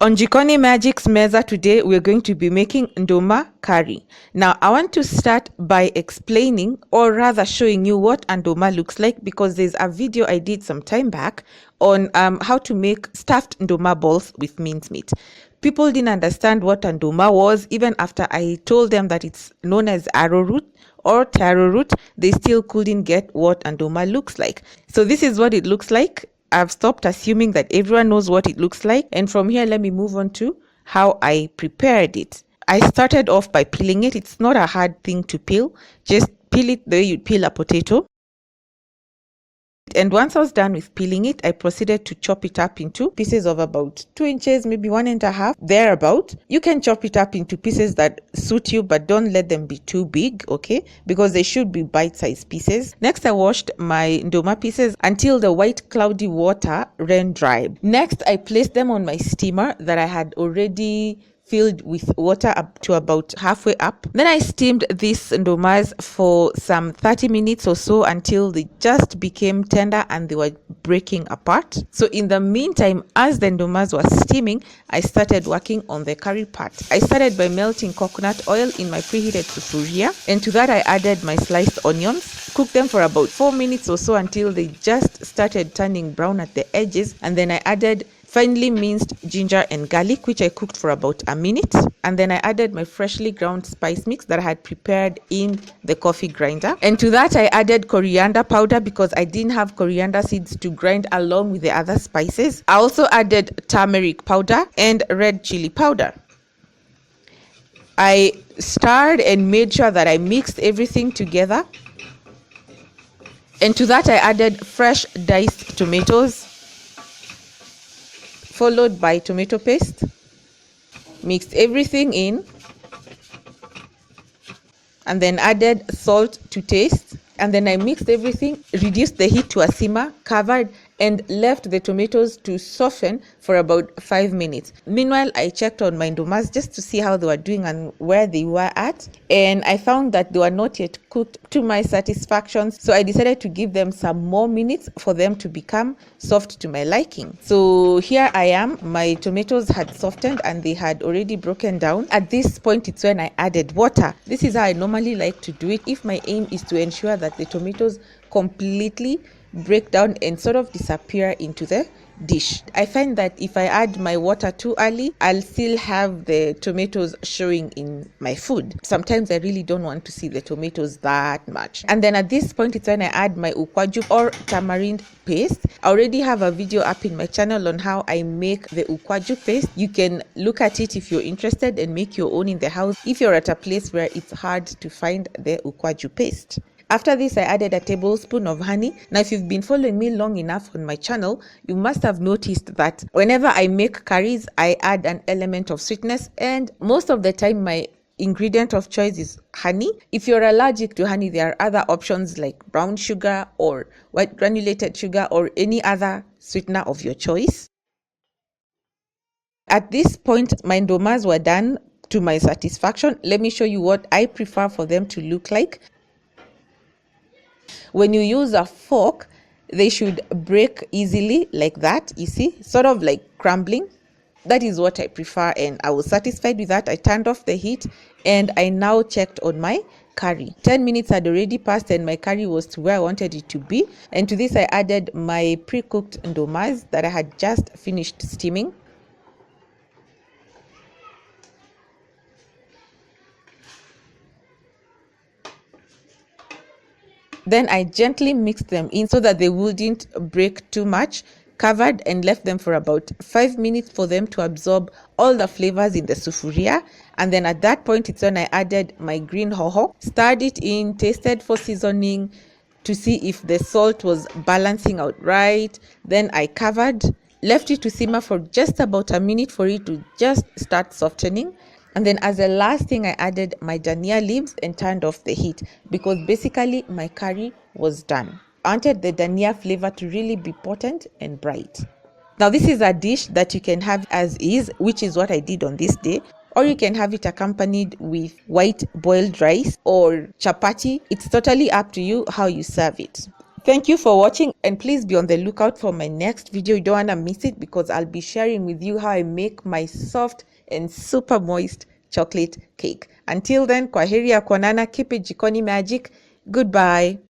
On Jikoni Magic's Meza today, we're going to be making Nduma curry. Now, I want to start by explaining, or rather showing you what Nduma looks like, because there's a video I did some time back on how to make stuffed Nduma balls with mincemeat. People didn't understand what Nduma was. Even after I told them that it's known as arrowroot or taro root, they still couldn't get what Nduma looks like. So this is what it looks like. I've stopped assuming that everyone knows what it looks like, and from here let me move on to how I prepared it. I started off by peeling it. It's not a hard thing to peel. Just peel it the way you'd peel a potato. And once I was done with peeling it, I proceeded to chop it up into pieces of about 2 inches, maybe 1.5, thereabout. You can chop it up into pieces that suit you, but don't let them be too big, okay? Because they should be bite-sized pieces. Next, I washed my Nduma pieces until the white cloudy water ran dry. Next, I placed them on my steamer that I had already filled with water up to about halfway up. Then I steamed these ndumas for some 30 minutes or so until they just became tender and they were breaking apart. So in the meantime, as the ndumas were steaming, I started working on the curry part. I started by melting coconut oil in my preheated sufuria, and to that I added my sliced onions. Cooked them for about 4 minutes or so until they just started turning brown at the edges, and then I added finely minced ginger and garlic, which I cooked for about a minute. And then I added my freshly ground spice mix that I had prepared in the coffee grinder. And to that I added coriander powder because I didn't have coriander seeds to grind along with the other spices. I also added turmeric powder and red chili powder. I stirred and made sure that I mixed everything together. And to that I added fresh diced tomatoes, followed by tomato paste. Mixed everything in and then added salt to taste, and then I mixed everything, reduced the heat to a simmer, covered, and left the tomatoes to soften for about 5 minutes. Meanwhile, I checked on my ndumas just to see how they were doing and where they were at, and I found that they were not yet cooked to my satisfaction, so I decided to give them some more minutes for them to become soft to my liking. So here I am. My tomatoes had softened and they had already broken down. At this point, it's when I added water. This is how I normally like to do it if my aim is to ensure that the tomatoes completely break down and sort of disappear into the dish. I find that if I add my water too early, I'll still have the tomatoes showing in my food. Sometimes I really don't want to see the tomatoes that much. And then at this point, it's when I add my ukwaju or tamarind paste. I already have a video up in my channel on how I make the ukwaju paste. You can look at it if you're interested and make your own in the house if you're at a place where it's hard to find the ukwaju paste. After this, I added a tablespoon of honey. Now, if you've been following me long enough on my channel, you must have noticed that whenever I make curries, I add an element of sweetness, and most of the time my ingredient of choice is honey. If you're allergic to honey, there are other options like brown sugar or white granulated sugar or any other sweetener of your choice. At this point, my ndumas were done to my satisfaction. Let me show you what I prefer for them to look like. When you use a fork, they should break easily like that, you see, sort of like crumbling. That is what I prefer, and I was satisfied with that. I turned off the heat and I now checked on my curry. 10 minutes had already passed and my curry was to where I wanted it to be. And to this I added my pre-cooked ndumas that I had just finished steaming. Then I gently mixed them in so that they wouldn't break too much, covered and left them for about 5 minutes for them to absorb all the flavors in the sufuria. And then at that point, it's when I added my green hoho, stirred it in, tasted for seasoning to see if the salt was balancing out right. Then I covered, left it to simmer for just about a minute for it to just start softening. And then as a last thing, I added my dania leaves and turned off the heat because basically my curry was done. I wanted the dania flavor to really be potent and bright. Now this is a dish that you can have as is, which is what I did on this day. Or you can have it accompanied with white boiled rice or chapati. It's totally up to you how you serve it. Thank you for watching, and please be on the lookout for my next video. You don't want to miss it because I'll be sharing with you how I make my soft and super moist chocolate cake. Until then, kwaheri ya kuonana, keep it Jikoni magic. Goodbye.